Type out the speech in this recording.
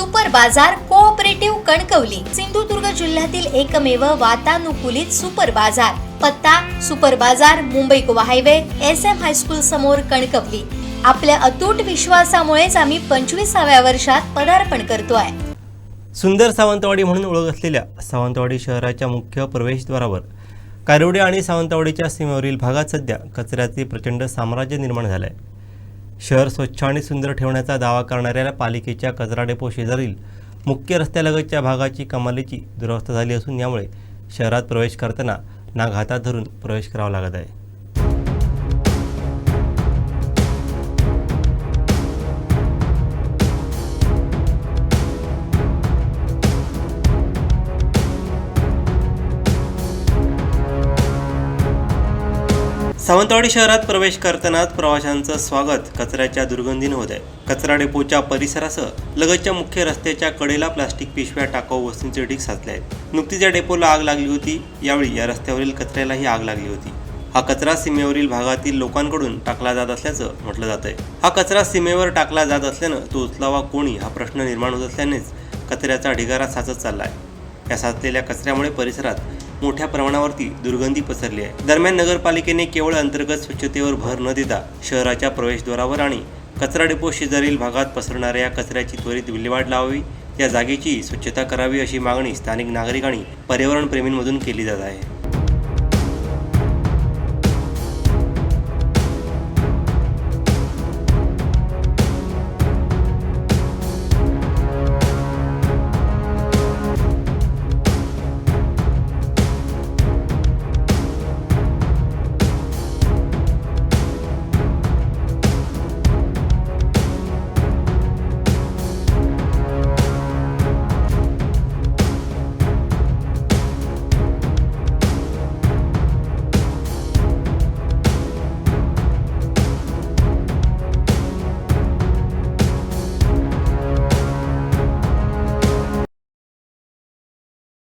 Super बाजार cooperative Kankavli, Sindhudurg जिल्ह्यातील एकमेव वातानुकूलित सुपर बाजार. पत्ता सुपर बाजार, Mumbai Goa highway, SM high school समोर, कणकवली. आपल्या अतूट विश्वासामुळेच आम्ही 25व्या वर्षात पदार्पण करतोय. सुंदर सावंतवाडी म्हणून ओळख असलेल्या सावंतवाडी शहराच्या मुख्य प्रवेशद्वारावर कारोडे आणि सावंतवाडीच्या सीमेवरील भागात सध्या कचऱ्याचे प्रचंड साम्राज्य निर्माण झाले आहे. शहर स्वच्छ आणि सुंदर ठेवण्याचा दावा करणाऱ्या पालिकेच्या कचरा डेपो शेजारील मुख्य रस्त्यालगतच्या भागाची कमालीची दुरवस्था झाली असून यामुळे शहरात प्रवेश करताना नाक हातात धरून प्रवेश करावा लागत आहे. सावंतवाडी शहरात प्रवेश करतानाच प्रवाशांचं स्वागत कचऱ्याच्या दुर्गंधीने होत आहे. कचरा डेपोच्या परिसरासह लगतच्या मुख्य रस्त्याच्या कडेला प्लास्टिक पिशव्या, टाकाऊ वस्तूंचे ढीग साचले आहेत. नुकतीच या डेपोला आग लागली होती. यावेळी या रस्त्यावरील कचऱ्यालाही आग लागली होती. हा कचरा सीमेवरील भागातील लोकांकडून टाकला जात असल्याचं म्हटलं जात आहे. हा कचरा सीमेवर टाकला जात असल्यानं तो उचलावा कोणी हा प्रश्न निर्माण होत असल्यानेच कचऱ्याचा ढिगारा साचत चालला आहे. या साचलेल्या कचऱ्यामुळे परिसरात मोठ्या प्रमाणावरती दुर्गंधी पसरली आहे. दरम्यान नगरपालिकेने केवळ अंतर्गत स्वच्छतेवर भर न देता शहराच्या प्रवेशद्वारावर आणि कचरा डेपो शेजारील भागात पसरणाऱ्या कचऱ्याची त्वरित विल्हेवाट लावावी, या जागेची स्वच्छता करावी अशी मागणी स्थानिक नागरिक आणि पर्यावरण प्रेमींमधून केली जात आहे.